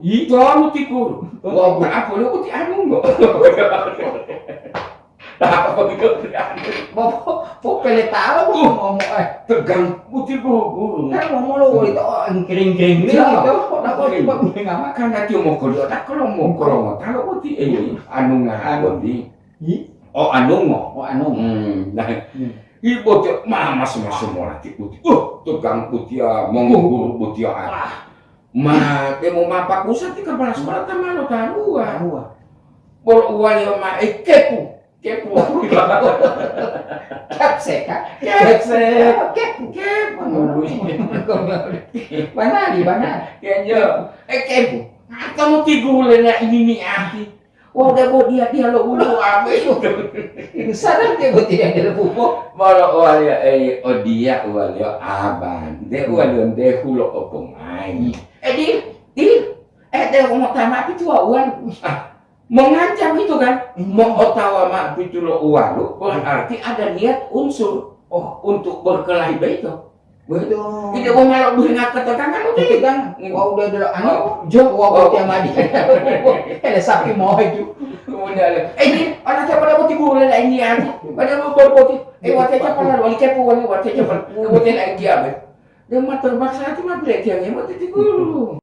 Itu anu tikur. Wah, berapa lu ti anu kok. Tak apa gitu. Kok peletaw mo ngomong Tegang putih guru. kan ngomong lo itu kering-kering gitu. Nako coba ngama Karena dia mau kodok, tak kalau mau korong, kalau putih anu ngahon di. Oh anu mo. oh anu Nah, ibu tuh mas semua nanti putih. Tegang putih mengguru putih Ma, dia mau mapak usah di kepala sekolah sama lo tahu Bol uang yang ma kepu. Kapsek Mana Kayaknya kepu. Kamu tigulin ya ini nih aki. Wah udah buat dia lo ulu abe. sadar dia buat tidak ada pupuk Bol uang ya dia uang ya aban. Dia uang dia hulo opongai. Dia mau tamat itu uang. Mengancam itu kan, mau otawa mak itu lo uang, berarti ada niat unsur untuk berkelahi itu. begitu Tidak mau malah beringat ketegangan udah kan wah udah anu jok wah dia mandi ada sapi mau itu kemudian ini orang siapa dapat tibulan ini aja, pada mau berboti, waktu siapa lalu kepo waktu siapa kemudian lagi apa? Dia mah terpaksa cuma belajar yang waktu tidur.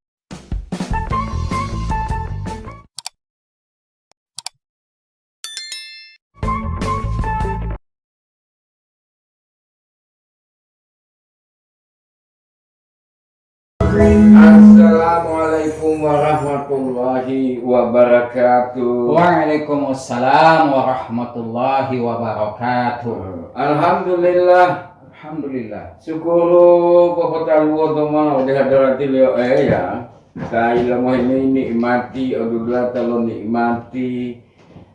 Assalamualaikum warahmatullahi wabarakatuh. Waalaikumsalam warahmatullahi wabarakatuh. Alhamdulillah. Syukur bapak tahu teman udah hadirati leo ya. Saya mau ini nikmati, alhamdulillah kalau nikmati.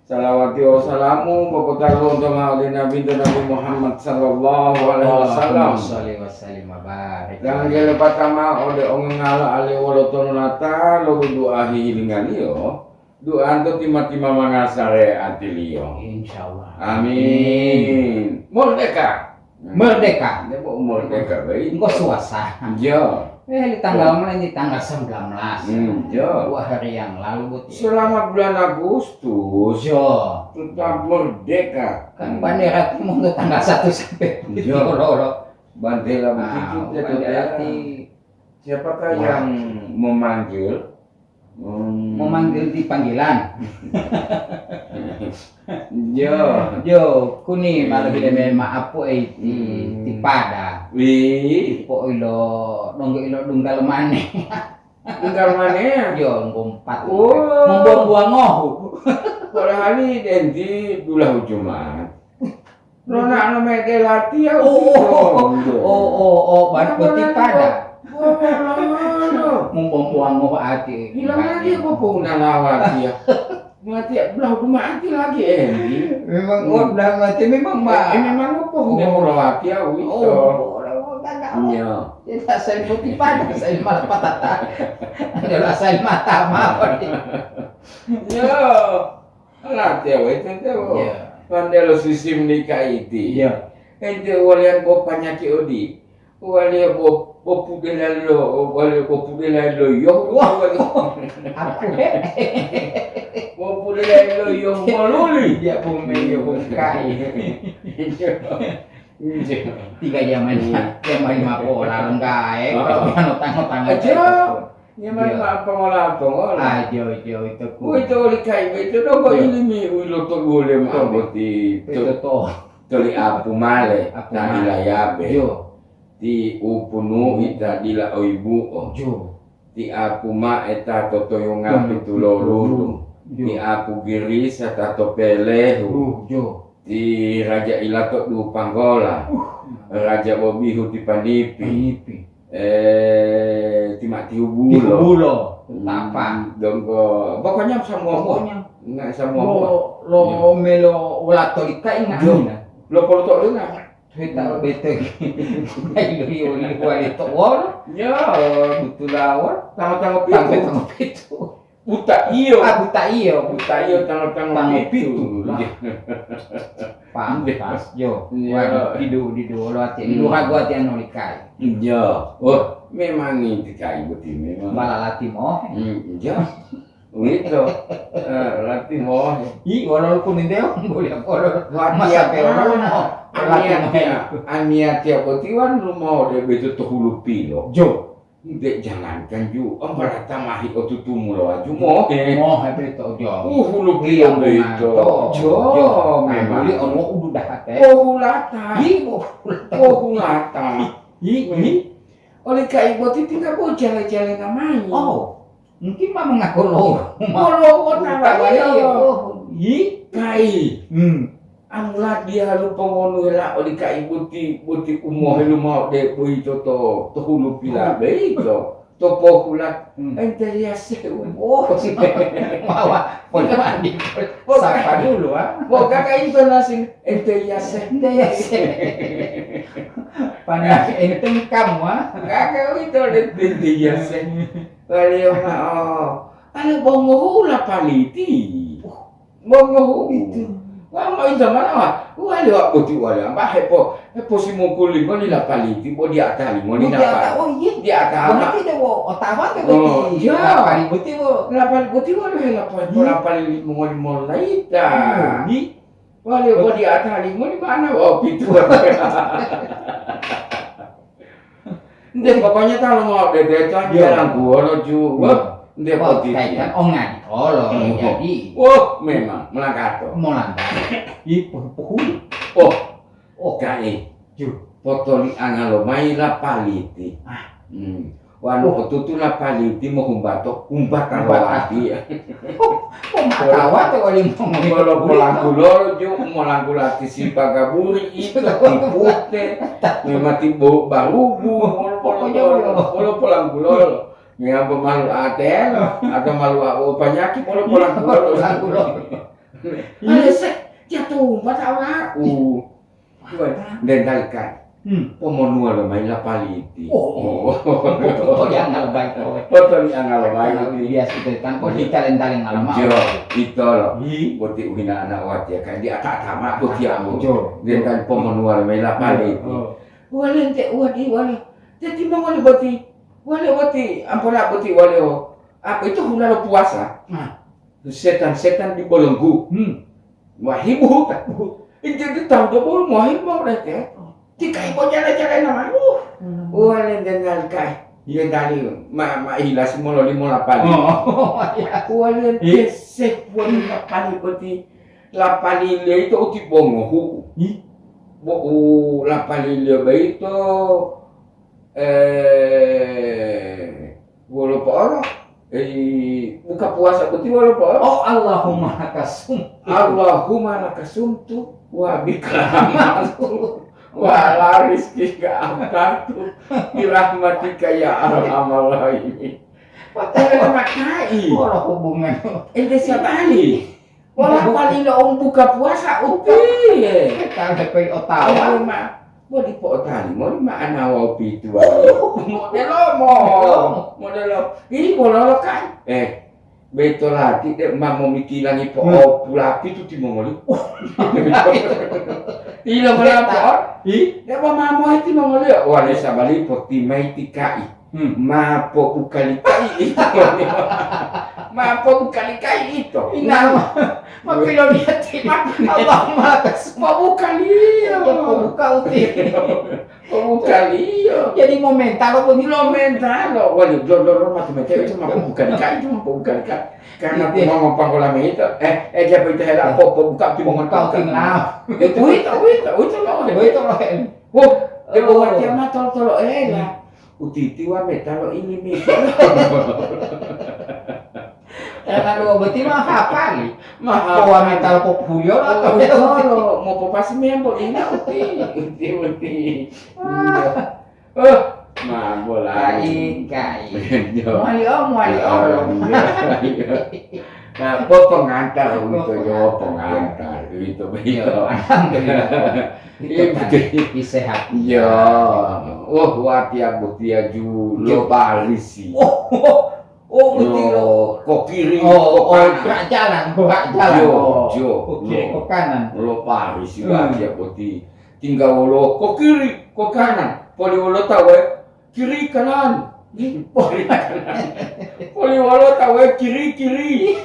Salawati wa salamu bapak tahu teman Nabi Muhammad sallallahu alaihi wasallam. Shalli wa sallim wa barik. Yang dia pertama oleh orang ngala ale woloton nata lo doa hilingan yo. Doa anto timah-timah mangasare atilio. Insyaallah. Amin. Merdeka. Dia mau merdeka baik. Engko suasana. Jo. Di tanggal mana ini tanggal 19. Jo. 2 hari yang lalu buat. Selama bulan Agustus Jo. tetap merdeka. Kan bandera timur tuh tanggal 1 sampai Jo. loro. Bandela begitu Berarti siapakah yang memanggil? memanggil di panggilan. Jo. Kuni malah bila maaf po ti pada. Wih, Po ilo nonggo ilo dunggal maneh. tinggal mana? Yo ngompat. Oh. Membuang-buang ngohu. Pada hari denti dulah Jumat. Nona nama delati ya. Baru peti pada. Membuang-buang ngohu ati. Hilang lagi apa pun nalawati ya. Mati belah mati lagi Memang udah mati memang mbak. Memang apa hubungan melawati ya itu. Iya. Tidak saya putih pada saya malah patata. Adalah saya mata apa Yo. Alat ya itu tuh. Iya. Pandelo sistem nikah itu. Iya. Ente walian bapaknya ki odi. Walian bapu delalo yo. Aku Bapu delalo yo maluli. dia bumeyo kai. 3 zaman lima pola lengkai. Tang-tang Aja. Nyamai pengolah. Ajo itu ku. Itu likai itu dong ilimi ulo to golem aboti. Itu to. Toli apu male. Apu Tadi male. layabe. Jo. Ti upunu ita dila oibu. Jo. Ti apu ma eta toto yung ngapi tulolu. Ti apu giris eta to pele. Jo. Ti raja ilato du panggola. Raja bobihu ti panipi. Ti mati ubulo. Bulo. Tapa. Dongko. Pokoknya semua nggak semua. Lo melo ulat tolika ingat. Lo polo tok lu nggak? Kita bete. Ayo yo wali to wor. Ya, Betul lawar. tanggal Sampai pitu. tengah pitu. Buta iyo. Buta iyo. Tanggal Tanggal pitu. Pantas yo. Iya. Didu lo ati. Didu hago ati anu likai. Iya. memang ini kai beti memang. Malah latih moh. Ya. Gitu. Latih moh. Ih, walaupun ini dia boleh boleh. Masa orang mau Ania tiap betiwan rumah dia betul tu hulu pilo. Jo. Dek jangankan ju, ambara tamahi otu tumulo aju moh. Moh beto jo. Hulu pilo beto. Jo, memang. Beli ono udah hate. Oh hulata. Ih, hulata. Ih. Oleh kai boti tinggal bo jalan-jalan namanya. Oh. Mungkin mah mengaku lo. Lo nawari. Ih, Kai. Amulah dia lu pengono lah oleh kai boti umoh lu mau de bui to hulu pila beito. Topo kulat ente ya sewu. Oh, mawa. Boleh mandi. Sapa dulu ah. Boga kai intonasi ente ya se. Panas enteng kamu ah. Kakak itu ente ya se. Kalau ada bongo hula paliti. Bongo itu. Wah, mau itu mana? Wah, lewat putih wala. Mbak hepo si mukuli mo nila paliti, mo di atali, mo nila paliti. Oh iya, Di atali. berarti dia wo otawa ke Oh, berarti. iya. Pari putih wo. Lapal putih wala lapal mo laita. Di Wala mo di atali, mo di mana? Wah, pitu. Hindi, bapaknya tahu mau dede itu aja lang gua lo juga. Hindi putih. Kaitan ongan. Oh lo, jadi. Wah, memang melangkato. Mau lantai. Ih, puhul. Oh, kai. Ju. Foto ni angalo mai la paliti. Wano otutu la paliti mo humbato, humbata lawati. Oh, matawa tuh wali mau. Kalau pulang jo mo langkulati si pagaburi itu tipute. Memang tibo barubu. Kalau pulang Nga malu atel atau malu penyakit kalau pulang jatuh mata aku. Dan talikan. Pemonua lo main la paliti. Oh, yang ngalbai. Foto ni angalbai. Biasa itu kan kok dicalen-calen ngalaman. Jo, itu lo. Boti uhina anak wati kan dia tak tamak boti amu. Jo. Dan kan pemonua lo main la paliti. Wala ente wala. Jadi mau wala boti. Wala boti, ampora boti wala o. Apa itu hula lo puasa? Setan di bolongku. Wahibu. Itu tahu do bol mohim mau rete. Tikai bo jalan-jalan nama. Wala dengar kai. Iya tadi ma hilas molo limo lapali. Wala desek wala lapali boti. Lapali le itu uti bongo. Bo lapali le beito walaupun buka puasa betul walaupun Allahumma lakasum tu wa bikramatu wa la rizki ka amkartu dirahmatika ya arhamar rahimin. Padahal makai ora hubungan ente sabali wala paling lo buka puasa uti kalau pe otawa Mau di potali, mau di mana wau pitu modelo. Ini bololo kan? Betul lagi, mak mau mikirangi po pulapi tu timongoli. Ilo melapor, dia mau mamo itu mongoli. Wale sabali po timai tikai, ma po ukalikai itu. Ma po ukalikai itu. Inama, mapilo dia tidak. Allahumma Pabukalio. Pabukalio. Jadi momental apa Momentalo. Waduh, lo matematika itu mah pabukalika itu mah pabukalika. Karena aku mau pangolame itu. Dia itu hela buka di mau kau tinggal. Itu lo. Oh, dia bawa dia mah tol lah. Utiti wa metalo ini mi. Karena dua beti mah hafal. Mahal. Bawa metal populio atau kalau mau popasi memang ini uti. Mambo lagi. Kai. Mali om. Nah, pengantar itu jawab pengantar itu begitu. Alhamdulillah. Itu sehat. Ya. Watia butia ju lo balisi. Oh, betul. Kok kiri, gerak jalan. Jo. Kok kanan. Lo Paris juga dia putih. Tinggal lo kok kiri, kok kanan. Poli lo tahu kiri kanan. Kiri kanan. Poliwalo tahu kiri.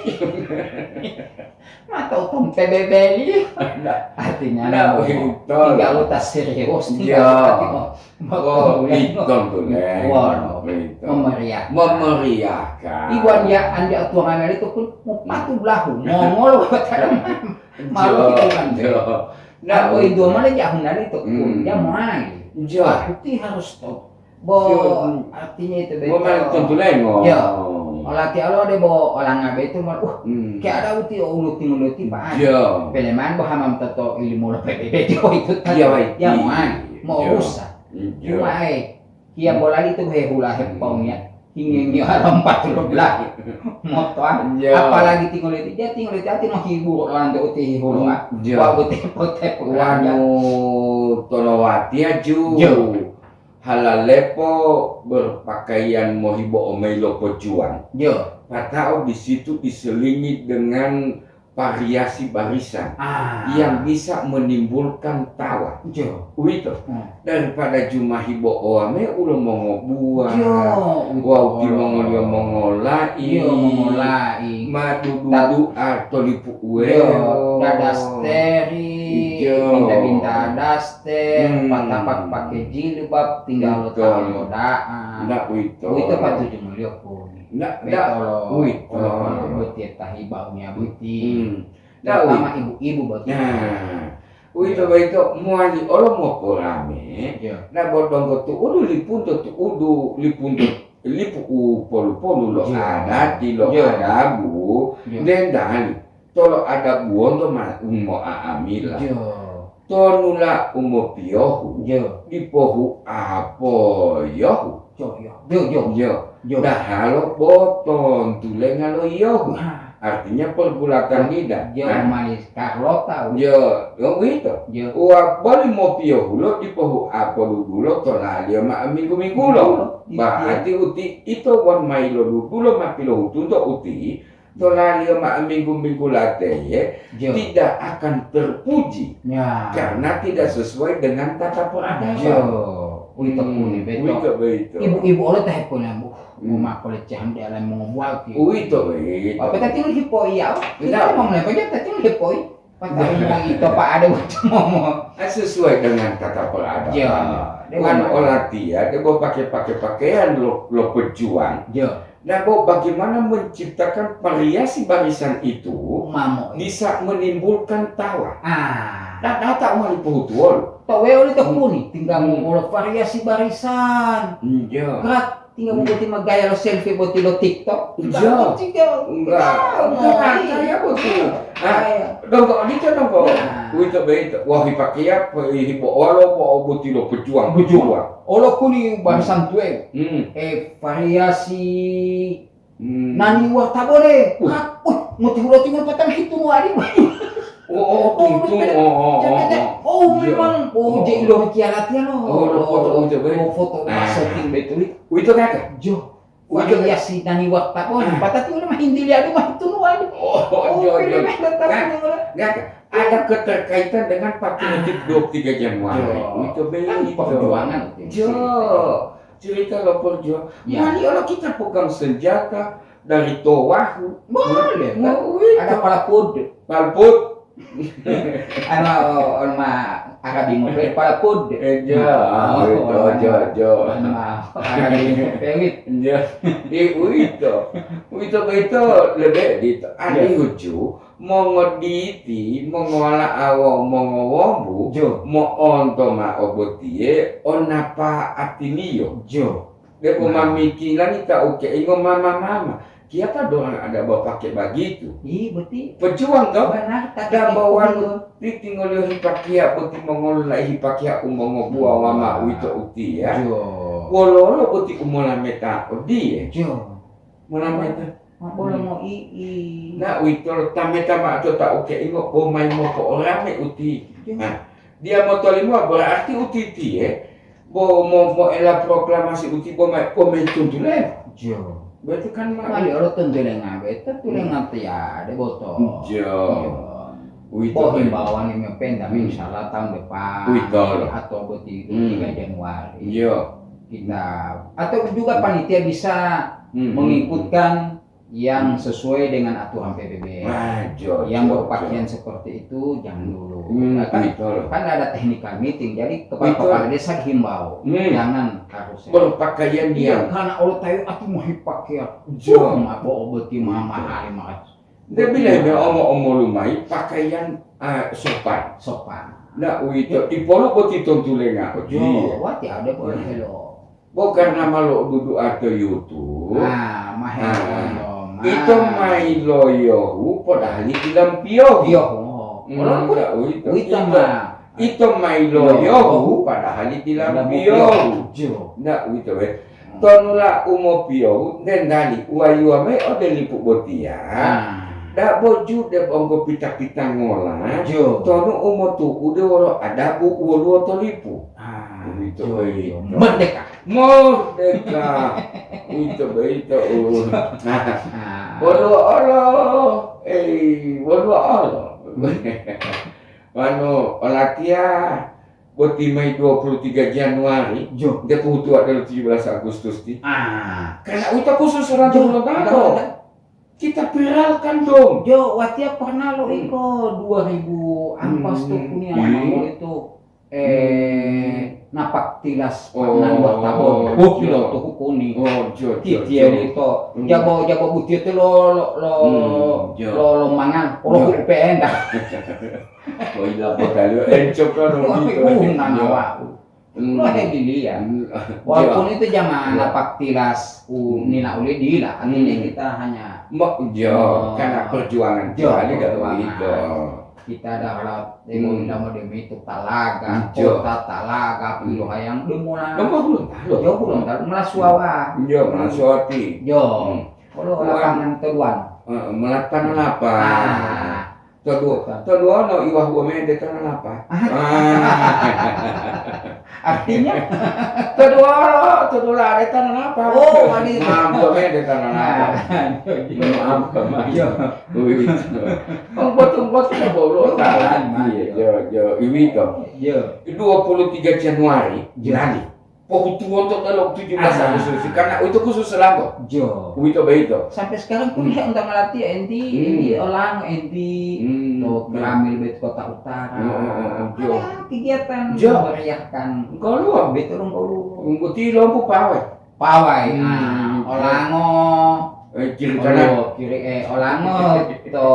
Atau tong PBB artinya tinggal utas serius tinggal memeriahkan iwan ya anda tuangan itu pun mau patu belahu mongol malu kan nah itu mana jahunan itu pun dia main putih harus stop artinya itu betul tentu lengo Olati alo de bo orang ngabe itu mah kayak ada uti unuti pak peleman bo hamam tato ilmu lo PBB itu ya mau rusak cuma kia bola itu hula hepongnya hingga haram 40 belah motoan apalagi tinggal itu hati mau hibur orang de uti hulu wa uti pote wanu tolowati aju halalepo berpakaian mohibo omelo pejuang. Patau di situ diselingi dengan variasi barisan yang bisa menimbulkan tawa. Itu daripada cuma hibo oame ulo mongo buah. Wow ki mongo dia mongolai. Madu atau lipu dadasteri binta daster patapak pakai jilbab tinggal godaan itu patuju mulia pun buti tahi baunya buti terutama ibu-ibu buti itu muali orang mau rame na bodong tu udu lipun lipu polu lo ada di lo ada bu dan dali tolo ada buon to mau aamila tonula umo piohu di pohu apo yohu dah halo boton tulengan lo yohu artinya pergulakan lidah manis Carlota itu wa bali mo piohu lo di pohu apo dulo tola dia ma minggu lo berarti uti itu wan mailo dulo ma pilo tunto uti tola dia ma minggu late tidak akan terpuji karena tidak sesuai dengan tata peradaban. Ibu-ibu oleh teh punya bu, rumah pelecehan di alam mengobuat. Apa tadi lu hipoi ya? Kita mau melepas tadi lu hipoi. Patah itu pak ada macam ngomong. Sesuai dengan tata peradaban. Dengan olah dia mau pakai pakaian lo pejuang. Nah, bagaimana menciptakan variasi barisan itu bisa menimbulkan tawa. Nah, tak mau diputuol. Tahu oleh tak puni, tinggal mau variasi barisan. Gerak, tinggal mau buat gaya lo selfie buat lo TikTok. Enggak. Saya betul. Dongkok dia dongkok. Itu baik. Wah dipakai apa? Hipo walo buat lo pejuang. Olo kuni barisan tuwe. Variasi nani warta boleh. Mau tinggal patang hitung hari. Memang jadi lo kialatnya lo foto setting betul itu kakak variasi nani warta boleh patati udah mah hindi lihat mah itu ada keterkaitan dengan Patriotik 23 Januari itu perjuangan cerita lo perjuangan mali kalau kita pegang senjata dari Towahu boleh ada palapud Arabi ngopet para pud arabi ngopet itu lebih dito ani huju mongoditi mongola awo mongowombu mo onto ma obotie onapa atilio de umamikilan ita oke ingo mama Kiapa dorang ada bawa pakai begitu? Iya betul. Pejuang kau. Benar. Ada bawaan tinggal hipakia betul mengolah hipakia umongo buah mama itu uti ya. Walau betul umola meta odi ya. Mola meta. Boleh mau ii. Nah itu tameta mak tu tak oke ingo pemain mau ke orang uti. Nah dia mau tolima berarti uti ti ya. Mau elah proklamasi uti pemain tuntulan. Berarti kan mali orang tentunya ngabe, tentunya ngati ya, ada botol. Himbauan yang pendam, insyaallah tahun depan atau berarti 3 Januari. kita atau juga panitia bisa mengikutkan yang sesuai dengan aturan PBB. Yang berpakaian seperti itu jangan dulu. Kan ada technical meeting, jadi kepala desa himbau jangan harus berpakaian dia. Karena orang tahu aku mau pakaian. Cuma bawa beti mama hari mas. Dia bilang dia omong lumai pakaian sopan. Nah, itu di polo beti tontulenga. Wati ada boleh lo. Bukan nama lo duduk atau YouTube. Itu mai loyo padahal di lampio. Itu mai loyo padahal di lampio. Nah, itu tonula umopio dan dali uayu ame ode lipuk botia. Dak boju de bongko pita-pita ngolah. Tono umotu udah wolo ada bu wolo tolipu. Itu merdeka. Itu. Bolo olo. Mano olatia boti Mei 23 Januari. Dia putu adalah 17 Agustus di. Karena itu khusus orang Jawa Barat. Kita viralkan dong. Watia pernah lo iko 2000 ampas tuh punya mangol itu napak tilas panan buat tabon. Kilo tuh kuni. Titia itu jago butir itu lo mangan. Lo UPN dah. Iya bakal encok kan gitu. Lo ada dilihat. Walaupun itu jangan napak tilas nina uli dila. Artinya kita hanya karena perjuangan kita kita dapat demo itu talaga, kota talaga, pilu hayang demona. Belum tahu melasuawa. Melasuati. Kalau lapangan teduan. Melatan apa? Kedua no iwah gome de tanah apa? Artinya kedua ada tanah apa? Wadi gome de tanah apa? Maaf kemayo. Buat bolo iwi to. 23 Januari jadi Pohutu untuk kalau 17 Agustus karena itu khusus Selangor. Itu begitu. Sampai sekarang pun ya untuk melatih enti olang enti untuk Gramil Bet Kota Utara. Ada kegiatan meriahkan. Kalau betul kalau ngikuti lompu pawai. Olango kiri kanan. Olango to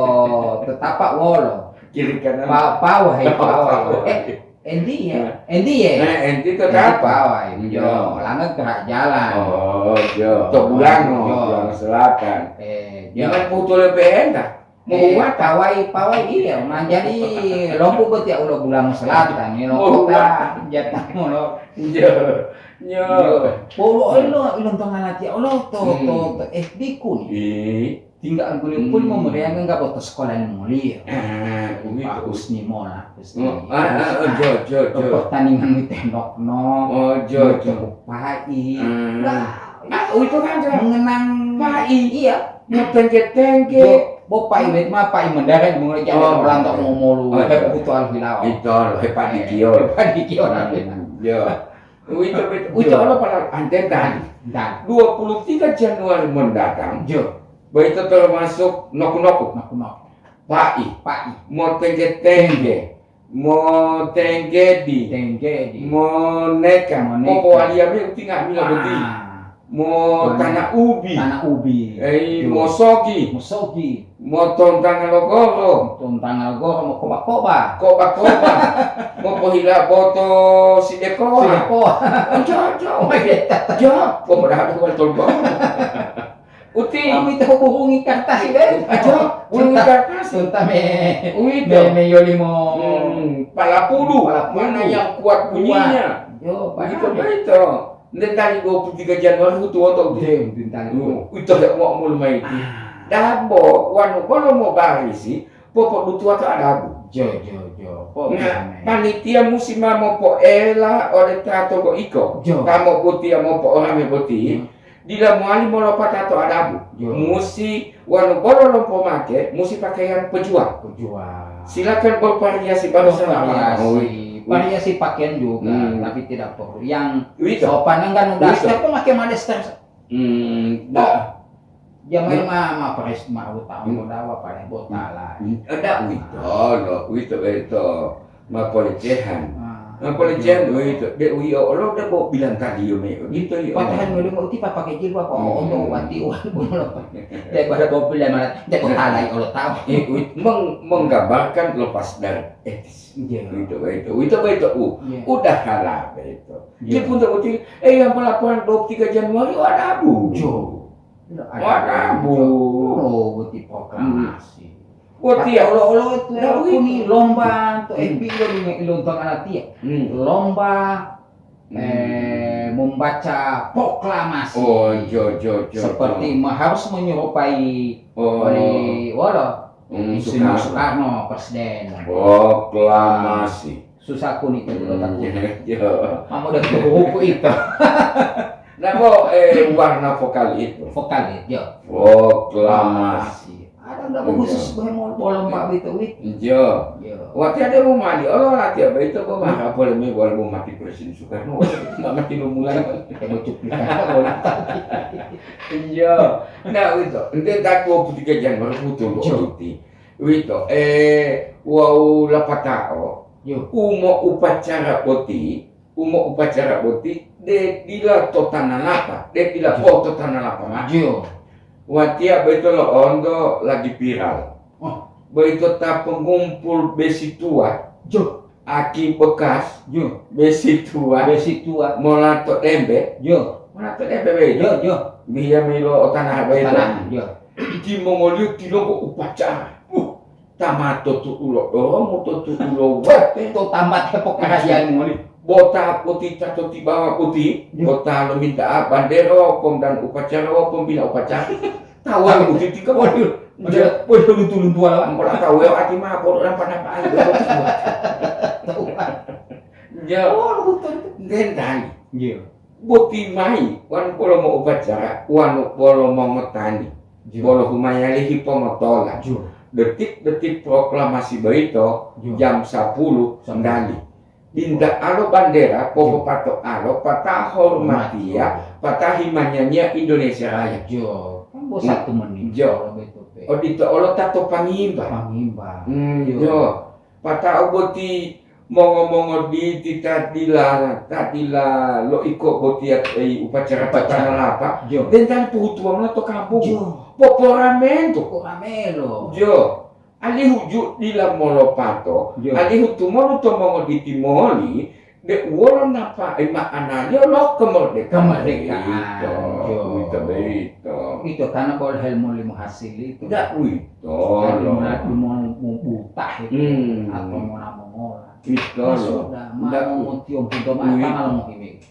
tetapak wolo. Kiri kanan. Pawai. Endi ya. Endi itu apa? Olango gerak jalan. Bulan selatan. Jangan putul PN dah. Mau pawai iya. Jadi lompu beti ulo bulan selatan. Ini kota jatah mono. Polo ilong tangan hati Allah to SD kun. Tinggal kulit pun memeriahkan nggak buat sekolah yang mulia. Bagus nih mola. Pertandingan ditendok cukup pai. Itu kan mengenang pai. Iya. Mau tengke. Bopai bet mah pai mendarat mulai jadi orang tak mau mulu. Itu alfilawa. Itu hebat dikio. Itu orang pada anten dan 23 Januari mendatang. Baik itu termasuk noku-noku. Pai. Mau tengge. Mau tenggedi. Mau neka. Mau waliabe tinggal bila beti. Mau tanah ubi. Mau sogi. Mau tontang logoro. Mau koba. Mau pohila boto sideko. Kau berhati kau tolong. Uti. Kami tahu hubungi kertas kan? Hubungi kertas. Me yoli mo. Palapulu. Mana yang kuat bunyinya? Begitu. Nanti 23 Januari itu waktu itu tidak mau mulai. Dabo, kalau mau barisi, popok lutu atau ada abu. Panitia musim mau po ela oleh tato go iko. Kamu putih mau po orang putih. Dila muali mau lopat atau ada abu. Musi kalau lompo make, musi pakaian pejuang. Silakan bervariasi bangsa. variasi pakaian juga, tapi tidak perlu. Yang Wito. sopan kan udah Wito. step pakai modester. Dah. Dia mah pares mah utang udah apa botala. Ada Wito, ma polecehan. Ma polecehan Wito, dia Allah udah bawa bilang tadi yo me, gitu yo. Patahan mo mo ti papakai jilbab ko untuk wati wan bulo. Dia pada bawa bilang mana, dia botala Allah tahu. Menggambarkan lepas dari etis. Wito. Udah halal itu. Dia pun tak betul. Yang pelaporan 23 Januari ada abu. Ada abu. Oh, betul proklamasi. Dia Allah itu ini lomba untuk FB lontong anak dia. Lomba membaca proklamasi. Oh, jo. Seperti harus menyerupai oleh Insinyur Soekarno presiden. Proklamasi. Susah kuning itu takut. Kamu udah buku itu. Nah, warna vokal itu. Vokal itu. Proklamasi. Ada nggak khusus mau lomba itu wit? Jo. Waktu ada mau mandi, Allah latih apa itu kok mah boleh mau mati Presiden Soekarno, nggak mati lu mulai. Mau cuplikan boleh. Jo. Nah itu, nanti tak 23 Januari betul cuti. Itu, wow lapatao. Umo upacara boti, de dila totana lapa, de dila totana lapa. Jo. Watia betul ondo lagi viral. Begitu tak pengumpul besi tua. Jo. Aki bekas. Jo. Besi tua. Molato tembe. Jo. Molato tembe be. Jo. Biar milo tanah be. Jo. Di Mongolia tilo upacara. Tamato tu ulo. Moto tu ulo. Itu tambat hepok kerajaan Mongolia. Bota putih atau di bawah putih, bota lo minta bandera pom dan upacara pom bila upacara. Tahu aku putih tiga waduh. Dia luntu lah. Kalau tahu ya hati mah bodoh apa apa. Tahu. Ya. Gendang. Iya. Boti mai, wan polo mau upacara, wan polo mau ngetani. Polo humayali hipomotola. Detik-detik proklamasi Barito jam 10 sendali. Dinda alo bandera, popo pato alo, patah hormatia, patah himanyanya Indonesia Raya. Jo, kan bos 1 menit. Jo, oh dito olo tato pangimba. Jo, patah oboti mongo di tadila lo ikut boti upacara patana lapa. Jo, dan tan putuang na to kampung. Jo, poporamento. Jo. Ali hujuk di la molopato, ali hutumolo to mongo di timoli, de uolo napa ema analio lo kemerdekaan. Itu karena kalau helmu lima hasil itu. Tidak itu. Mau butah itu atau mau ngolah. Itu loh. Mau tiung pintu mata malah mau ini.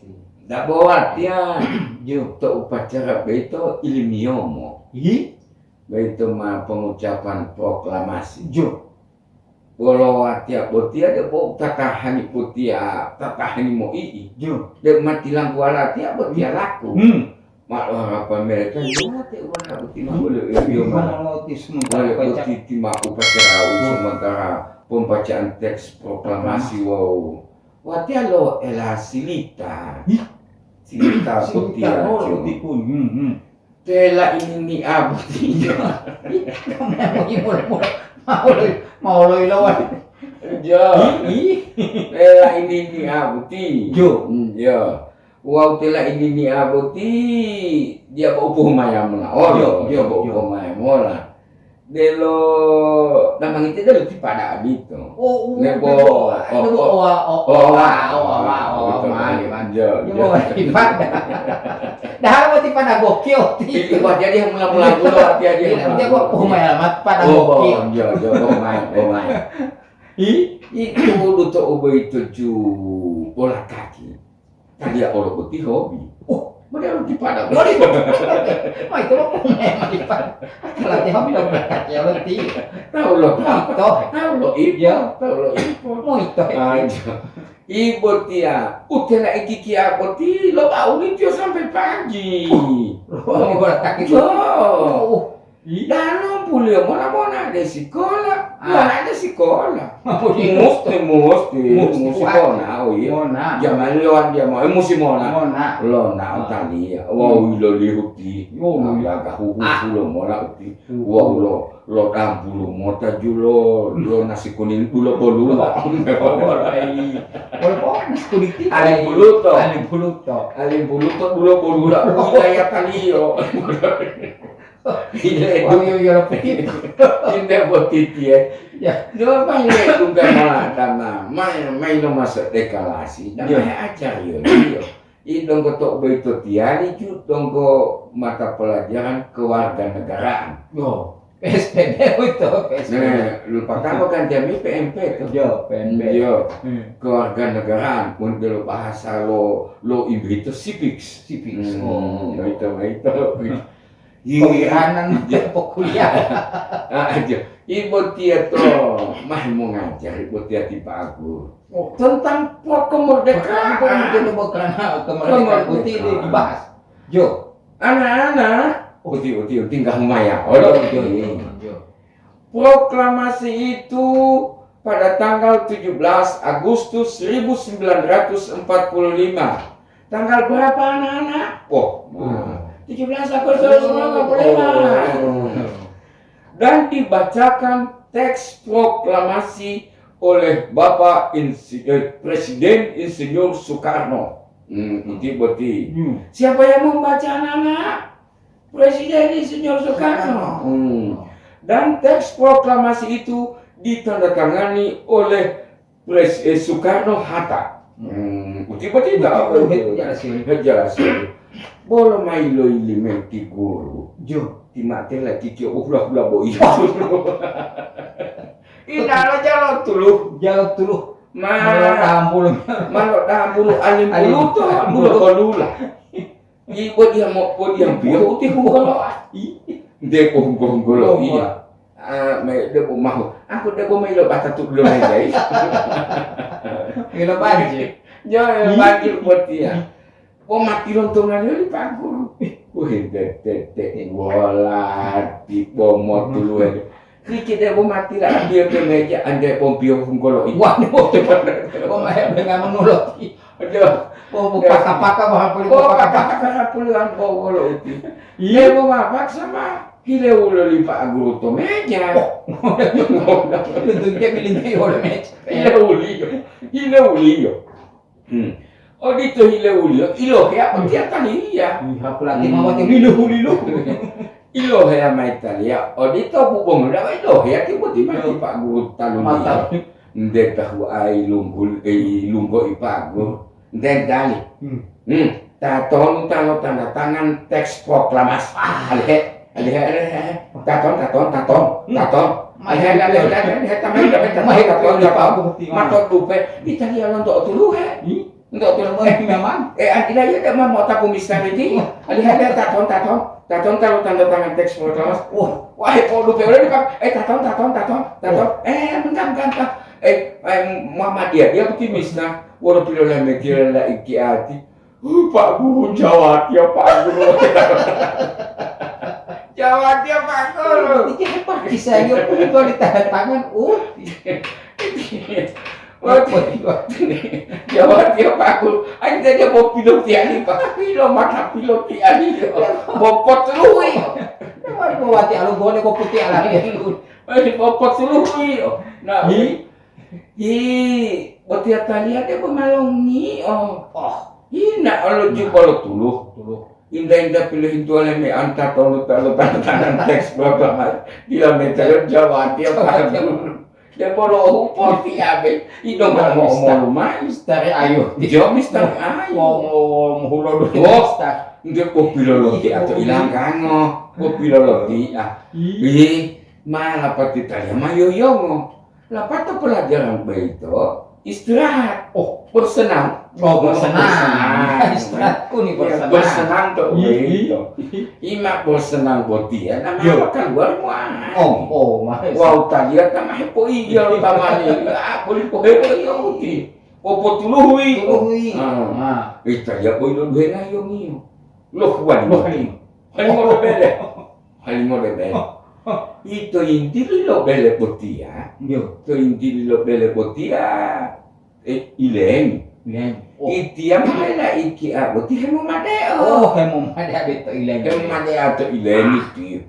Tidak bawa dia. Jo, to upacara beto ilimiomo. Itu mah pengucapan proklamasi. Jo. Walau tiap botia ada bau tatahani botia tatahani mo ii. Jo. Dia mati lampu ala tiap botia laku. Malah apa mereka juga tiap warna botia boleh video mana. Boleh botia upacara sementara pembacaan teks proklamasi wow. Watia lo elasilita. Silita botia. Tela ini ni abutinya. Mau lo ilawan. Jo. Tela ini ni abuti. Jo. Jo. Wow tela ini ni abuti. Dia upuh mayam lah. Oh jo upuh mayam lah. Delo namang itu delo pada abito. Nebo. Dah mau pada gokil. Itu buat jadi yang mula-mula dulu dia Dia kok mat pada gokil. Jo main. Itu untuk ubah itu ju bola kaki. Tadi orang putih hobi. Mana roti padang? Mah itu mah pemain pada. Latih hobi dong kaki roti. Tahu lo. Iya. Tahu lo. Mau itu. Ibu tia, utela ikiki aku ti lo bauli tio sampai pagi. Bola kaki. Dalam pulio mana ada sekolah, Ah. ada sekolah. Mesti. Mesti Mona, oh iya. Mona. Zaman lewat dia mau, mesti Mona. Mona. Lona utani, wow ilo lihuti, ya kahu lo Mona uti, wow lo tampulu mota julo, lo nasi kuning bulo bolu. Nasi kuning ti. Aling buluto. Aling buluto. Bulo bolu lah, budaya kali yo. Oh iya putih. Hindi botiti Ya. Doon pa yung kung mga tama, may lumasot dekalasi, na may ajar yun. Idong ko to beto tiari ju dong ko mata pelajaran kewarganegaraan. Yo, PSBB itu PSBB. Nah, lupa kamu kan jami PMP tuh. Yo, PNB. Yo, kewarganegaraan. Untuk bahasa lo itu civics. Civics. Itu. Kewiranan kuliah. Aja. Ibu tia tuh mah mau ngajar ibu tia di Pagu. Tentang kemerdekaan. Kemerdekaan putih dibahas. Jo. Anak-anak. Uti tinggal Maya. Proklamasi itu pada tanggal 17 Agustus 1945. Tanggal berapa anak-anak? 17 Agustus 1945. Dan dibacakan teks proklamasi oleh Bapak Presiden Insinyur Soekarno. Itu berarti. Siapa yang membaca anak-anak? Presiden Insinyur Soekarno. Dan teks proklamasi itu ditandatangani oleh Soekarno-Hatta. Itu berarti jelasin. Bolo mailo ilimenti guru. Jo. Timate lagi kio ulah boi. Ina lo jalo tulu. Malo dambulu alim bulu to bulu lah. Ibu dia mau dia biu ti hungolo. Dia hungolo iya. Me dia mau. Aku dia mau ilo bata tu dulu guys. Ilo banjir. Jo banjir buat dia. Mati lontongan di Pagu. Bola di bomot dulu aja. Kita mau mati lah dia ke meja anda pompio hungkolo. Waduh, dengan menulot. Aduh, pakak-pakak pakak puluhan hungkolo itu. Dia mau mapak sama hileulo di Pagu to meja. Tentunya milih oleh meja. Hileulo. Oh dito hileulo, ilo kaya pag Italia. Hapulati mawat yung lilo. Ilo kaya may Italia. O dito bubong na ilo kaya tiba-tiba ipago talong niya. Hindi tahu ay lunggo ipago. Hindi dali. Taton tanda tangan teks proklamasi. Alihe. Taton. Matot dupe. Italia untuk tuluhe. Untuk memang antara ya mau tak pemisah ini ada taton kalau tanda tangan teks proklamasi wah kalau lupa udah taton bentar Muhammadiyah dia optimis nah walau pilih mikir lah iki hati Pak Guru Jawa dia Pak Guru Jawa dia Pak Guru ini hebat bisa yo itu ditanda tangan Jawa dia Paku, aja dia mau pilot tiani Pak, pilot tiani, bopot luwi. Mau wati alu gone kok putih alari itu. Bopot luwi. Nah, boti Italia dia pemalongi. Nak kalau jupalo tuluh. Indah pilihin tuan yang anta tolu tangan teks berapa dia meter Jawa dia Paku. Dia polo poti abe, itu mau Mister Ayu, dia Mister Ayu, mau hulo dulu Mister, dia popilologi atau ilangan popilologi malah pati tanya mayoyongo, lapat tu pelajaran begitu istirahat, bersenang, istirahat nih bersenang tuh begitu, imak bersenang botia, namanya kan luar wow tadi kan mah po iya tamani boleh po iya po tuluhi itu ya po ilo duhe na yo niyo lo kuwan halimo de bele Ito hindi lo belle botia. Yo. Ito hindi lo belle botia. Ileng. Ileng. Itia mala iki abo ti hemo madeo. Oh, hemo madeo dito ileng. Hemo madeo to ileng iki.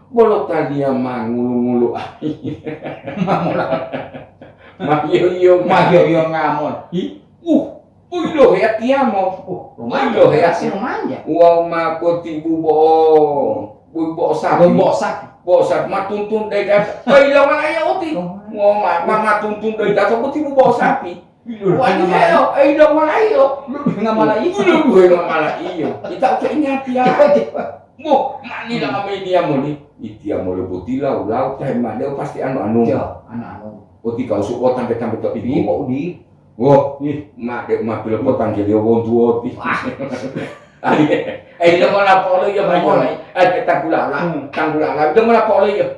Bolo tadi mangulu-ngulu. Mayo-yo ngamon. Ulo ya tiamo. Ulo ya si rumahnya. Wow makoti bubo sapi. Bosak matuntun dari data. Ilang ayo oti. Wow matuntun dari data buti bubo sapi. Wah ilang ayo. Ngamala iyo. Kita udah ingat ya. Mo, mani lang kami dia mo ni. Itia mo le butila ulau teh madeo pasti anu. Anu. Oti kau suko tampe to ibu. Mau di. Wah, madeo mapilo potang jadi wontu oti. Ilo mo na polo yo mayo. Tanggula. Ilo mo na polo yo.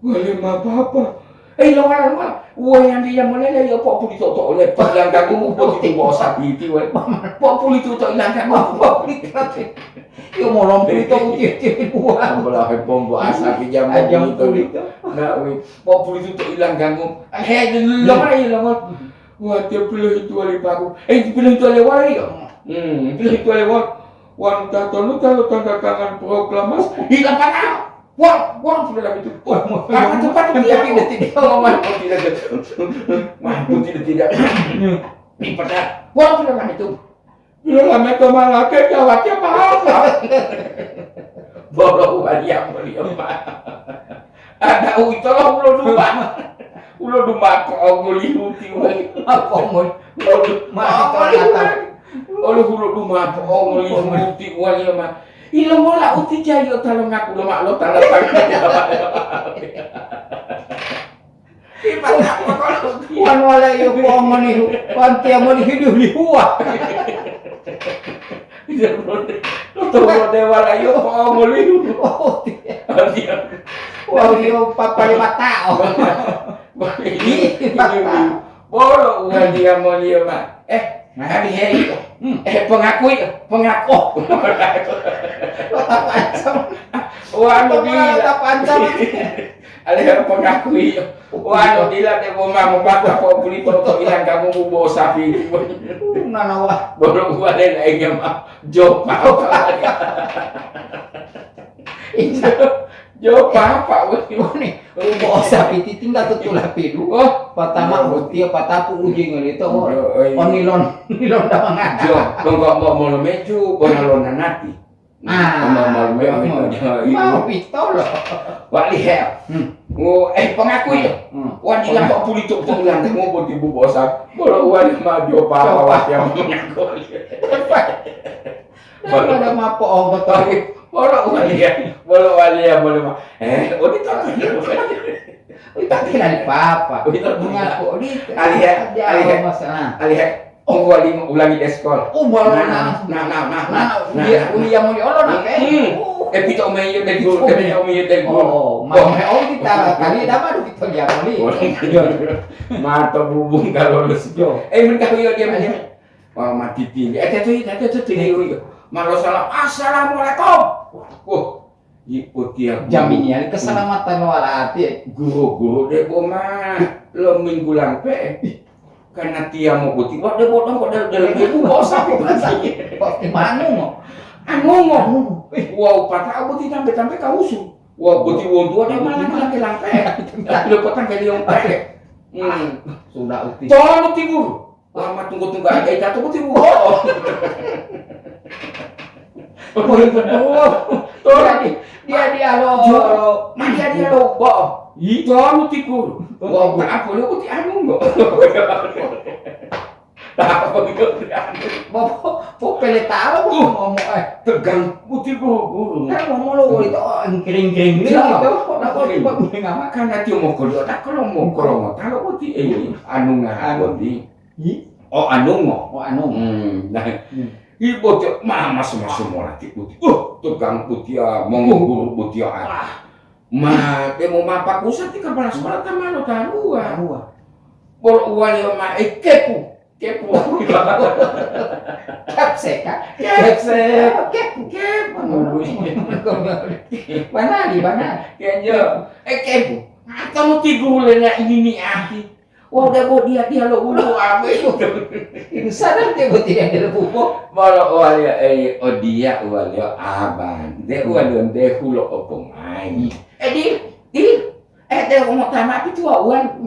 Wala mapapa. Ilo mo. Wah yang dia mo le yo po pulito to le palang kagu mo poti bo sapi ti we. Po pulito to ilang kagu po pulito. Yo mau rompit itu uti buah. Bola pombo asa ke jam pulito. Na we, po pulito to ilang ganggu. Lama. Wah, dia pilih itu ali baku. Pilih itu ali wali yo. Pilih itu ali wali. Wanita tonu kalau tanda tangan proklamasi hilang panau. Wah, sudah lagi itu. Apa cepat dia tidak. Mampu tidak. Ini pada. Wah, sudah lagi itu. Bila lama ke Malaka jawabnya apa? Boro walia ada tolong ulo dumba ko nguli huti apa mo ulo dumba ko nguli huti wali ma ilo mola uti jayo talong aku lemak lo tala Wan wala yo po mani panti amani hidup di huwa. Tuh dewa la yo po muli. Wah yo papa lima tao. Bolo uang dia muli ma. Hari hari. Pengaku. Lo tak pancam. Wah lo tak pancam. Ada pengakui. Wah, dila de goma mabaka po pulito to ilang kamu bubo sapi. Nanawa. Boro gua den ay ma. Jopa. Jopa pa wani. Bubo sapi tinggal tutulap pidu. Patama butia patapu uji ngalito. Onilon damang ada. Jo, bongko mo meju bonalon nanati. Mau pistol. Wali hell. Pengaku ya. Wadi lang po pulito to lang mo buti bubosak. Bolo wali majo pa yang mengaku. Bolo na mapo ang to. Bolo wali ya. Odi to. Ita papa. Mengaku odi. Alihe. Wali ulangi eskol. Bolo na. Dia uliang mo olo na kay. Pito umayo del guru, mau kita kali dapat kita dia kali. Mata bubung kalau lesjo. Mereka yo dia. Wah mati tinggi. Itu tinggi yo. Malo salam. Assalamualaikum. Iputi jaminnya keselamatan walati. Guru de boma lo minggu lang pe. Karena dia mau putih, wah dia potong kok dalam ibu bosak kok gimana Angongo. Wow, patah aku tidak sampai kausu. Wah, buti wong tua dia malah laki lampe. Tapi potong kali yang pakai. Sudah uti. Tolong uti guru. Lama tunggu aja itu uti guru. Oh, betul. Tolong dia lo. Dia lo. Tolong uti guru. Wah, apa lu uti anu enggak? Tak apa begitu. Bapak pele tahu ngomong tegang putih guru. Kan ngomong lo itu kering-kering gitu. Kenapa tiba gue enggak makan nanti mau kudu tak kalau mau kalau putih anu ngabodi. Anu. Nah, ibu tuh mama semua nanti putih. Tegang putih monggo guru putih dia mau mapak pusat di kepala sekolah kan malu taruah. Bor uang yang kepu. kepo. Kapsek. Banali. Kaya kepo. Atau mau tidur na ini nih aki. Wah udah buat dia lo ulu apa itu? Sadar dia buat dia pupo. Malah walia dia walia aban. Dia walia dia hulo opongai. Dia mau tamat itu awan.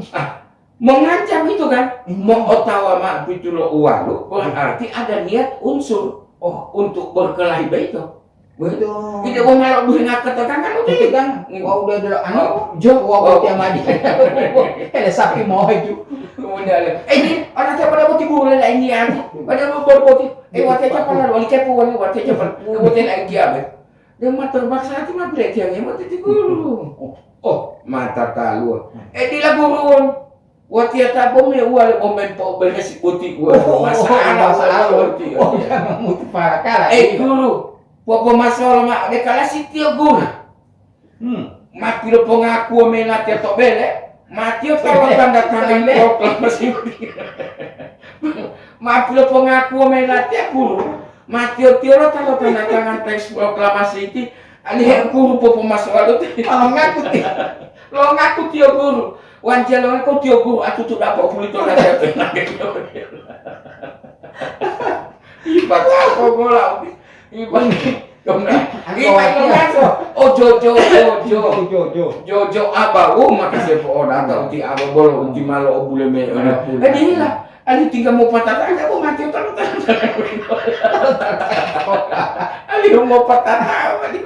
Mengancam itu kan. Mau otawa mak itu lo uang lo. Berarti ada niat unsur untuk berkelahi itu. Betul. Tidak mau melok dengan ketegangan Itu kan, wah udah jauh wah tiap mandi. Ada sapi mau itu. Kemudian, ini orang siapa dah putih bulan ini ya? Pada berputih, waktu siapa lah? Wali kepo wali waktu siapa? Kemudian lagi apa? Dia mata terbaksa itu mah berat yang mata ti guru. Oh, mata talu. Di laburun. Waktu apa bom ya wali momen po beresi putih masalah. Oh, mau parah kalah. Guru. Papa masalah mak de kala sitio guru. Mati lo pengaku menat ya tok bele. Mati lo kalau tanda tangan proklamasi. Mati lo pengaku menat ya guru. Mati lo tiro kalau tanda tangan teks proklamasi itu. Alih guru papa masalah lo. Lo ngaku tio guru. Wanjel lo ngaku tio guru. Aku tuh dapat kulit lo nasi apa? Ibat aku golau. Iban Jojo apa? Makasih po orang di apa bolo di malo obule me. Inilah, ali tinggal mau patah aja mau mati terus. Ali mau patah apa di?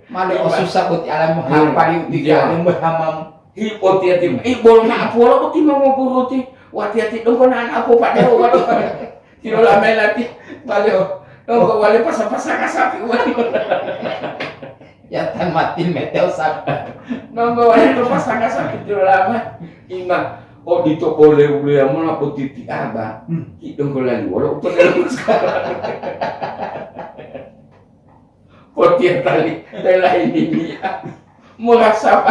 Mana susah buat alam hampari tiga alam berhamam. Hipoteti, bolo na apolo ko timang mo buruti. Wati dong konan ako pa daw. Tiro la melati. Valeu. Não, valeu pasang sapi. Ya tan mati metel sapi. Não, valeu pasang sapi tiro lama. Ima, dito boleh amo na potiti aba. Idong ko lali wala ko sekarang. Potia tali ini merasa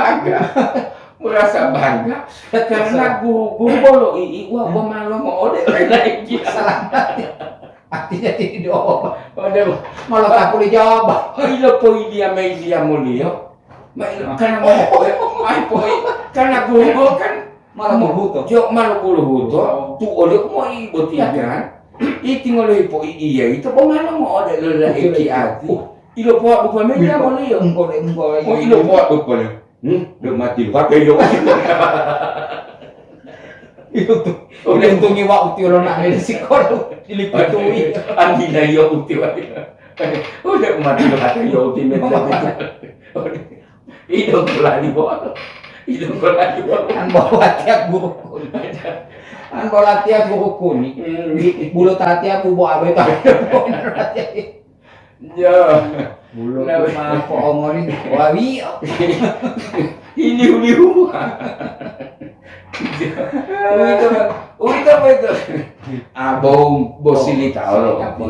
bangga karena guru bolo wah malu mau lagi selamat. Artinya tidak malah tak boleh jawab. Ilo poi dia mulia. Karena karena guru kan malah berhuto. Jo malu berhuto. Tu oleh mau ibu tiga. Itu ngoleh poi iya itu malu mau ada lelaki hati. Ilo po lupa media mulia. Oh ilo po lupa. Udah mati pakai yo. Itu tuh. Udah untungi waktu lo nak dari sekolah dilipatui. Andi na yo uti wa. Udah mati pakai yo uti media. Itu lagi po. An bawa tiap guru kun. An bawa tiap guru kun. Bulu tatia bubo abe ta. Ya. Bulu mah po omorin wawi. Ini rumah. Itu betul. Abang bosilita orang.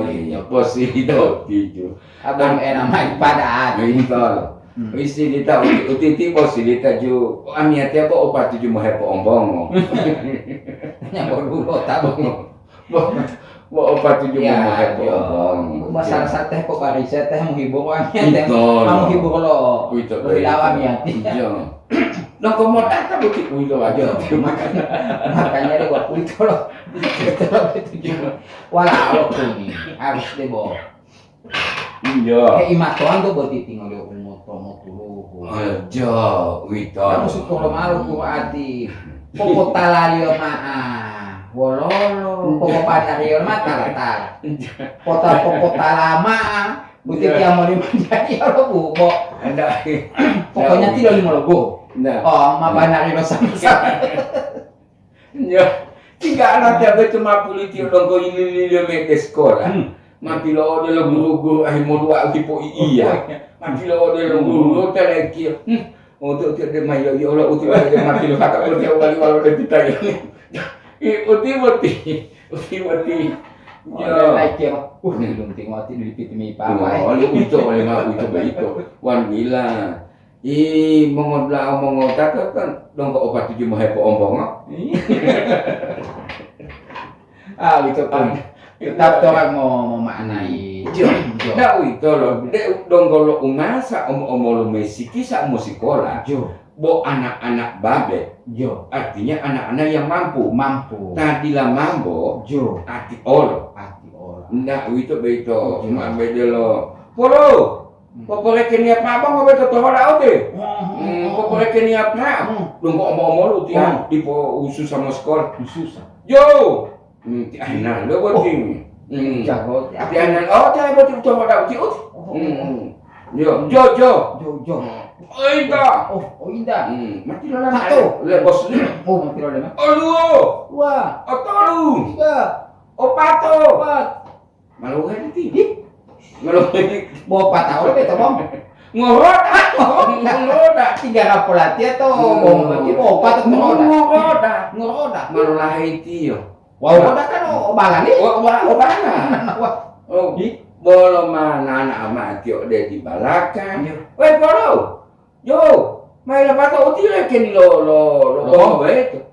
Bosilita gitu. Abang enak pada Betul. Bosilita uti bosilita ju. Amiatnya apa opat ju mau hepo ombong. Nya bolu tabung. Mau opat ju mau hepo ombong. Masalah teh kok karisa teh menghibur amiatnya. Kamu hibur lo. Lawan ya. Iya. Nah, kamu tak bukti itu aja. Makanya dia buat itu loh. Itu walau ini harus debo. Iya. Kayak imatuan tuh buat tinggal di umur dulu. Aja, itu. Kamu suka malu ku ati. Pokok talario maa. Wololo. Pokok panario maa talatar. Pokok talama. Buti tiang mau dimanja lo bubo. Anda. Pokoknya tidak lima logo. Nah. Oh, mabanari lo sama-sama. Ya. Tiga anak dia cuma politik dongko ini media sekolah. Mati lo de lo guru mau dua tipo iya. Mati lo de lo guru telekir. Untuk dia mayo yo lo uti mati lo kata lo dia wali de kita ini. Uti. Ya, like ya. Ini lunting mati di piti mi papa. Oh, itu oleh mak itu baik. Wan gila. Mongol tak kan dong kok obat tujuh mau hepo ombong. Itu pun tetap orang mau maknai. Dah itu loh, dong kalau umasa om mesiki sak musikola. Bo anak-anak babe. Artinya anak-anak yang mampu. Tadi lah mambo. Arti olo. Ndak itu beito. Mambe lo. Polo. Popole kenia apa mau beto to ora oke. Popole kenia apa? Dong kok omong lu tiang tipo usus sama skor. Yo. Anak lo boting. Jago. Anak dia boting to ora uti. Jo. Indah. Indah. Mati lo lama. Le bos ni. Mati lo lama. Alu. Wah. Otalu. Tiga. Opato. Empat. Malu henti. Malu henti. Bawa 4 tahun beto bom. Ngoroda. 3 rapolati atau bom. Berarti bawa 4 atau ngoroda. Malu lah henti yo. Wah, roda kan obalan nih. Obalan. Oh, bolo mana anak mati de di balakan. Weh bolo. Yo, mai la pato utile ke ni lo beto.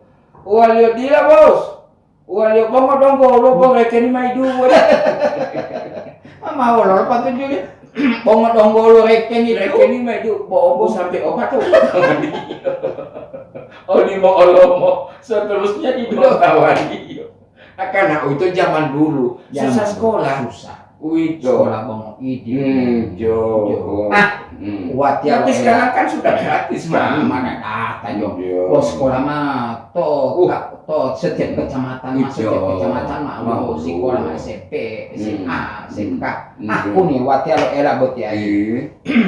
Walio dila bos. Walio bongo dongo lo bongo ke ni mai du. Mama lo pato juli. Bongo dongo lo ke ni mai du. Bongo sampai opat tuh. Oh di mau olomo seterusnya di dua kawan dia. Karena itu zaman dulu susah sekolah. Sekolah bongo ide. Tapi sekarang kan sudah gratis mana data yo. Sekolah mah to setiap kecamatan mau sekolah SMP, SMA, SMK. Aku nih wati alo era beti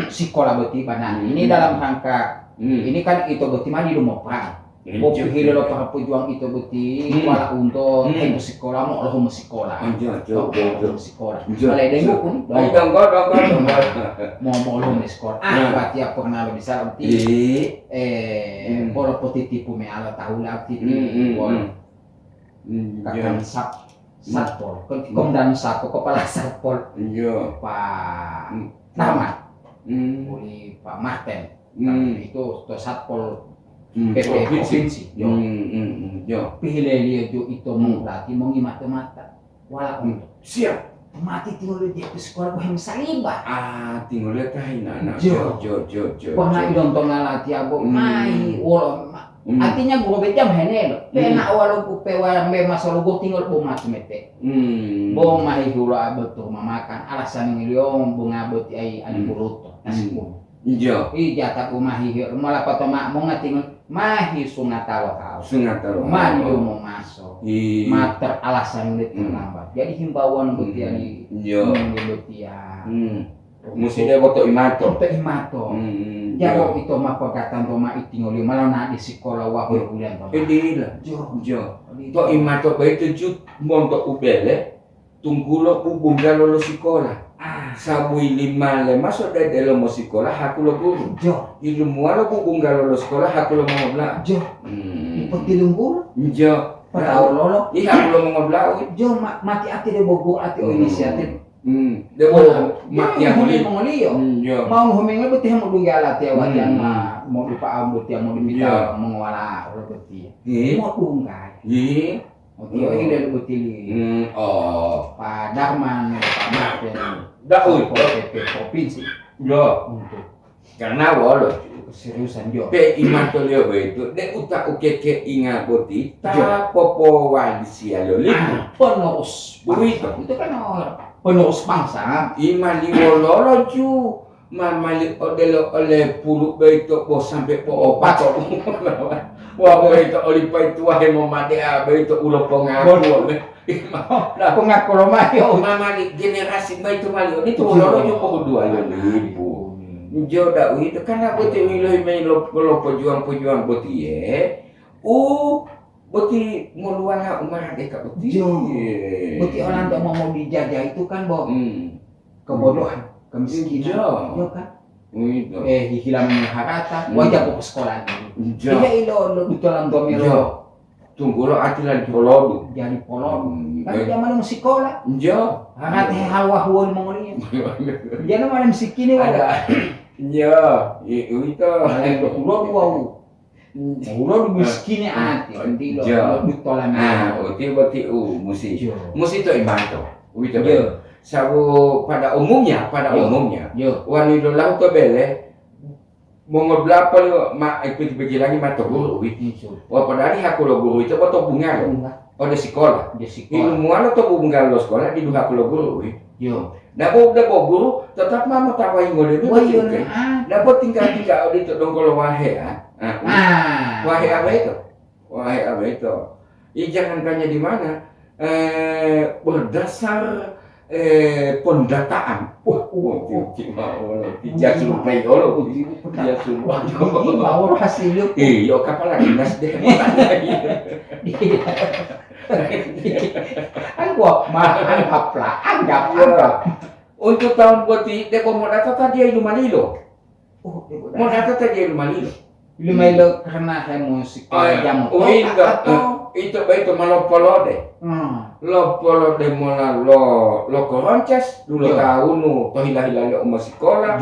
sekolah beti mana. Ini dalam rangka ini kan itu beti mah di rumah perang. Bopi hilo para pejuang itu beti wala untuk sekolah mau lo sekolah. Sekolah. Mulai dengu pun. Dong. Mau lo sekolah. Berarti aku pernah lo bisa beti. Polo poti tipu me ala tahu lah tipu. Kakak satpol. Komandan satpol kepala satpol. Pak Taman. Boleh Pak Martin. Itu satpol PP provinsi. Pilih dia itu berarti mau mata-mata. Walau siap. Mati tinggal di sekolah yang salibah. Tinggal lihat kahinan. Pernah idonton ngalati abo mai artinya gua bejam hene pena walau ku pewa me masalah gua tinggal bo mate. Bo mai hula betul mamakan alasan ngiliong bunga beti ai adi buruto nasi pun. Jatah kumahi malah pato mak mau ngating mahi sungatawa kau. Mani mau masuk. Mater alasan ini terlambat. Jadi himbauan betia di betia. Mesti dia boto imato. Jago itu mah pegatan to mak itingoli malah na di sekolah wa bulan to. Edila. To imato bae tujut montok ubele. Tunggulo ubung kalau lo sekolah. Sabui 5 masuk dari dalam sekolah aku lo guru. Ilmu lo ubung kalau lo sekolah aku lo mau belajar. Ipoti lunggur. Patau lolo. Iya aku lo mau belajar. Mati ati de bogo ati inisiatif. Dia mati yang muli. Mau humenge beti mau dunggala ti awatian mau lupa ambut yang mau diminta mengwala lo beti. Mau dunggal. Oke, ini dari butili. Pak Darman, Pak Martin. Daud, PP provinsi. Untuk karena walau keseriusan jo. Pe iman to leo itu, de utak ukeke ingat boti, ta popo wadisia lo libu. Penerus bangsa. Itu kan penerus bangsa. Iman di wololo ju. Mamali odelo oleh puluh beito bo sampai po opat. Wah beito oli pai tua he momade beito ulo pengaku. Nah pengaku lo mayo. Mamali generasi beito malio itu lolo ju po dua ribu. Joda itu karena boti milo pejuang boti boti muluana umar deka boti. Boti orang tak mau dijajah itu kan bo kebodohan. Kemiskinan, yo kan? Hilang harata, wajah ke sekolah ini. Iya ilo dalam domelo. Tunggu lo atilan polodu. Jadi polodu. Kan zaman masih sekolah. Jo. Harata hawa hawa mongolinya. Jangan malam sikini ada. Ya, itu. Malah ulo wau. Ulo miskin ati, nanti lo ditola Uti berarti musi. Yo. Musi itu imanto. Itu. Yo. Sabu pada umumnya, wanita laut tu bele, mongol berapa lo mak ikut lagi mata guru. Wah pada hari aku lo guru itu atau bunga lo, ada sekolah. Ilmuwan atau bunga lo sekolah di dua aku lo guru. Yo. Dapat guru tetap mama tawain ngoleh itu. Dapat tinggal di tu dong kalau wahe wahe apa itu? Wahe apa itu? Jangan tanya di mana. Berdasar pendataan. Tidak survei dulu. Tidak survei. Bawa hasilnya. Iya, kapal dinas deh. Anggap. Untuk tahun putih, dia mau data tadi yang Malilo. Mau data tadi yang Malilo. Lumelo karena saya musik jam itu malopolo deh. Lopolo deh mola lo koronces dulu tahun nu tohilah sekolah.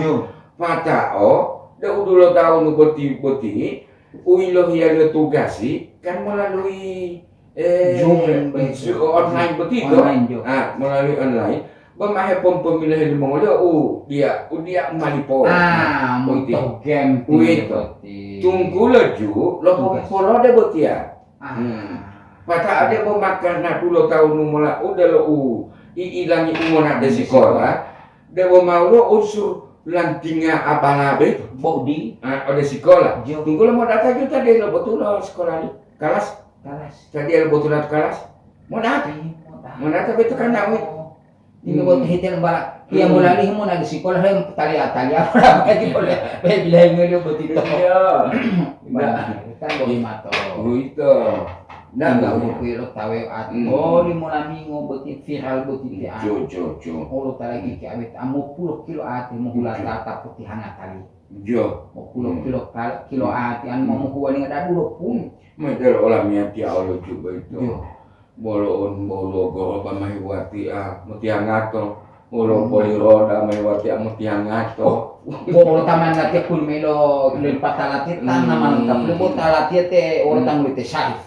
Patao deh dulu tahun nu boti uilo hialo tugasi kan melalui online begitu. Melalui online. Bamahe pemilihan di Mongolia, dia malipo. Untuk game itu. Tunggu laju, lo polo ada betia. Pada ada memakan dulu tahun numula, udah lo ilangi umur ada sekolah, dia mau lo unsur lantinga apa itu, bodi, ada sekolah. Tunggu lo mau datang juga tadi lo betul lo sekolah ni, kelas. Tadi lo betul lo kelas, mau datang itu kan nak. Hindi ko hitin balak. Kaya mo lali mo na sekolah yung tali-tali apa lagi boleh. Bilang ngayon buti to. Iya. Kan boleh mato. Itu. Nah, nggak kilo tawe at. Oh, di mo namingo buti viral buti dia. Jo. Oh, talagi ki awit amo 10 kilo ati mo hula tata putih hangat tali. Jo. Mo 10 kilo ati an mo huwali nga dadu pun. Medal olah miati Allah juga itu. Bolo goro pamahiwati mutiang ngato bolo poli roda mahiwati mutiang ngato bolo taman nati pun melo patalati naman kaplo botalati te orang lite syarif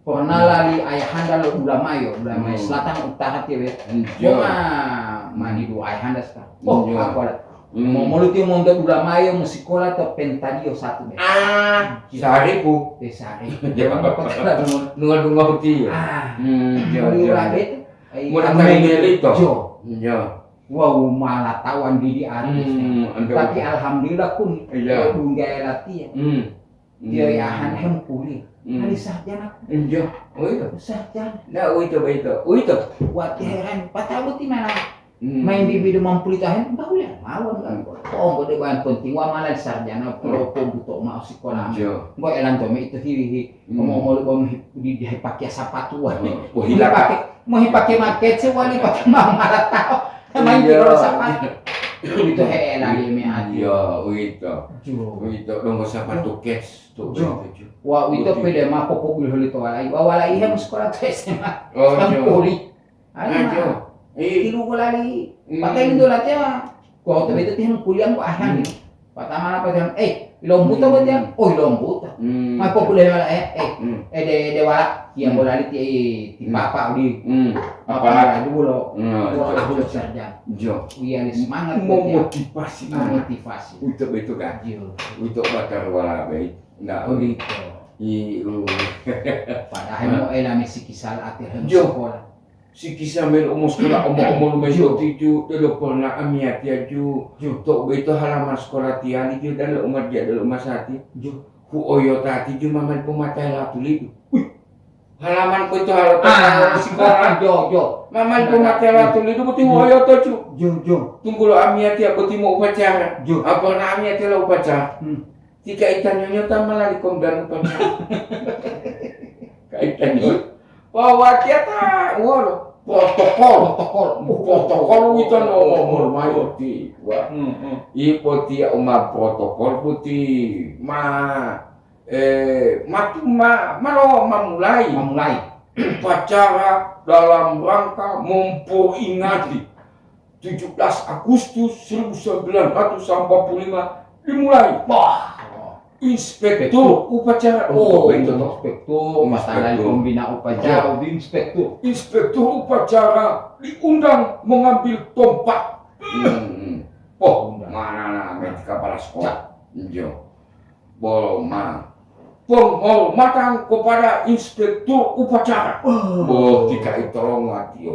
karena lali ayahanda lo ulamayo selatan utara tiwe mani do ayahanda ska apa mau luti mondok ulamayo musikola to pentadio satu saribu sari nunga uti mau datang itu wow malah tawan di artis tapi alhamdulillah pun dungai latihan dia yahan hempuli hari sarjana sarjana itu wati heran patabuti mana main bibi demam pulitahin bahulan mawon kan oh gede ban penting wa malah sarjana pro butuh mau sekolah mbok elan to itu hihi mau di pakai sepatu wa mau pakai market sewali pakai malah tahu main di sepatu itu elan me ati itu dong sepatu cash tuh wa itu pede mah pokok beli to walai hem sekolah tuh SMA kan poli ayo Kilo ko lali, patay nito lahat yan. Kung tabi ito tiyang kuliang ko ahan. Patama na pa tiyang, ilong buta ba tiyang? Ilong buta. May popular wala, de wala. Kiyang mo lali ti papa uli. Papa, dulo. Dulo sarjan. Uyan semangat. Motivasi. Itu kan? Untuk bakar wala baik. Nggak itu. Padahal mo elami si kisal atir sekolah. Si kisah mel umur sekolah omong mesok tiju dulu pernah amiat ya ju tok beto halaman sekolah tiani ju dan lo umat dia dulu masati ju hu oyo tati ju maman pematai latu halaman ko itu halaman sekolah jo maman pematai latu lidu beti oyo to ju tunggu lo amiat ya beti mau upacara apa na amiat lo upacara tika itan nyonya tamala di komdan upacara kaitan ni bawa dia ta wolo protokol itu nomor mayo ti wa ipoti uma protokol putih memulai upacara dalam rangka memperingati 17 Agustus 1945 dimulai. Wah. Inspektur upacara. Itu inspektur masalah pembina upacara, inspektur. Inspektur upacara diundang mengambil tongkat. Mana kepala sekolah. Penghormatan kepada inspektur upacara. Dikai tolong mati.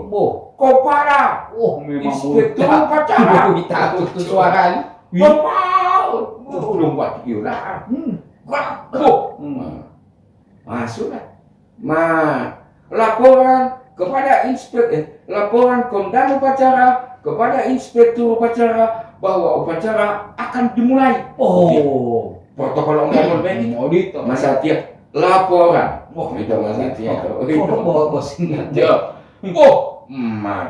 Kepada inspektur upacara. Kita tuh suara. Belum buat iuran. Sudah. Laporan kepada laporan komandan upacara kepada inspektur upacara bahwa upacara akan dimulai. Protokol umum begini. Mas Satya laporan. Itu Mas Satya.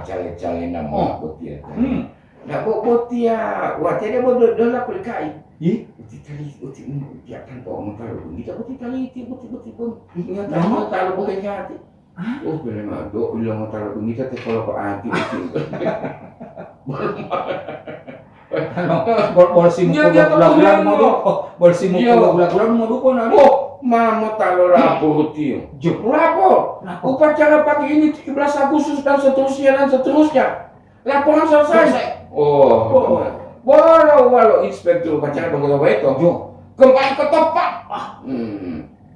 Cale-cale nama botia. Nak botia, dia bodoh lah kulikai. Uti akan bawa kalau ini tak uti pun. Ingat tahu bukan hati. Boleh mado, bilang tahu ini tak kalau kau hati. Bolsi mo bulag-bulag mo do. Bolsi mo bulag-bulag mo do ko na. Mama taruh rapor tio. Rapor. Upacara pagi ini 17 Agustus dan seterusnya. Laporan selesai. Walau inspektur upacara tunggu itu. Kembali ke tempat.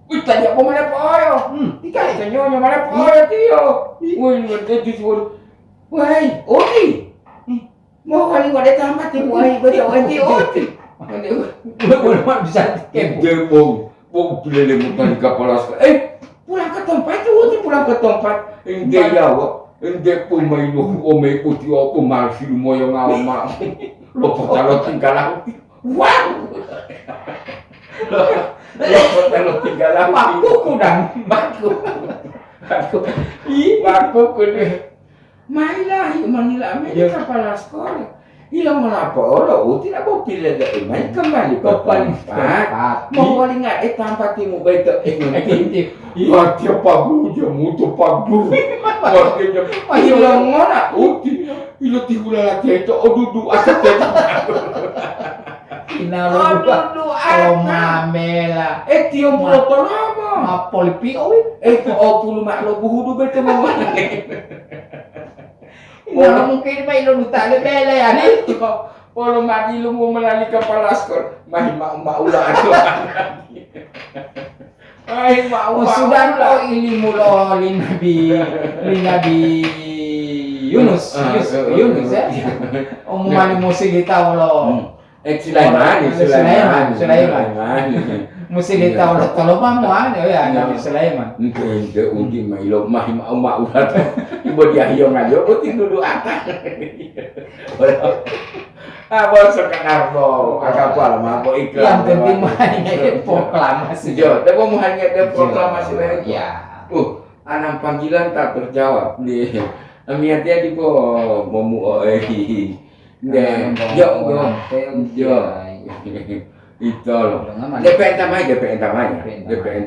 Kita dia pemain poyo. Dikali kenyonya mana poyo tio. Woi, Odi. Mau kali gua datang mati, woi, baca Odi. Boleh bisa kembali. Bom pilih bukan kepala sekolah. Pulang ke tempat itu, pulang ke tempat. Inde yawa, inde pemain ome putih apa masih moyong awam. Lo potalo tinggal aku. Wow. Lo potalo tinggal aku. Baku kudang, baku. Baku kudu. Mailah, Manila kepala sekolah. Hilang melapor, tidak mau pilih dari main kembali ke tempat. Mau ingat tempat timu baik efektif. Dia pagu dia mutu pagu. Dia hilang mana? Hilang tiba lagi itu duduk atas tadi. Duduk mamela. Dia pulau lama. Mapolipi puluh maklo buhudu betul mana? Mungkin may lulutalo bela yan. Polo madilo mo malali kepala sekolah. Maula ato. Sudah lo ini mulo linabi Yunus ya. Umuman mo sigita lo. Sulaiman. Musilita ulo tolo mo ya Nabi Sulaiman. Hindi undi mailo maulat. Ibo dia hiyo ngayo uti duduk atas. Bosok kanarbo, akapal mako iklan. Yang penting mahanya proklamasi. Tapi mahanya ada proklamasi lagi. Ya. Anak panggilan tak terjawab. Niatnya di momu itu loh. DPN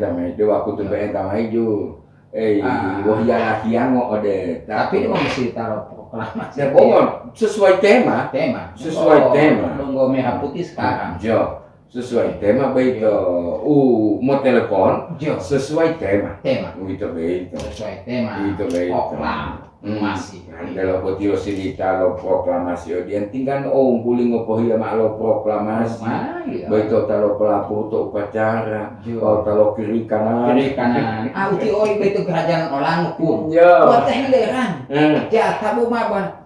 tamai. Dia waktu tu DPN tamai ju. Wahya lagi yang ngode. Tapi dia masih taruh proklamasi. Ya bohong. Sesuai tema. Logo merah putih sekarang. Sesuai tema baik mau telepon. Sesuai tema. Itu baik. Sesuai tema. Itu baik. Masih. Kalau potio silita lo proklamasi dia tinggal puling opohia mak lo proklamasi. Baik talo pelaku untuk upacara. Talo kiri kanan. Uti oi itu kerajaan orang pun. Buat heleran. Ya tabu maban.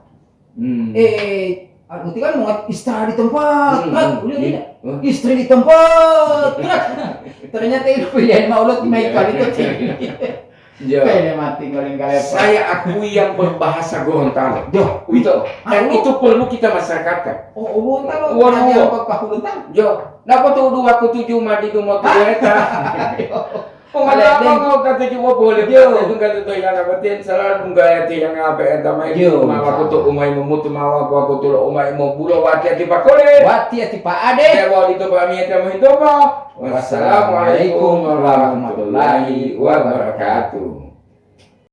Uti kan mau istirahat di tempat. Udah tidak. Istri di tempat. Ternyata itu pilihan maulot di Michael itu. Saya akui yang berbahasa Gorontalo. Itu perlu kita masyarakatkan. Napa tuh 27 mati tuh mau ternyata. Mau kata juga boleh. Itu kata tuh yang nabatin salah bunga itu yang apa entamai. Mawa kutu umai memutu mawa aku tuh umai mau bulo wati ati pakole. Wati ati pak ade. Ya mau itu kami itu mau. Wassalamualaikum warahmatullahi wabarakatuh.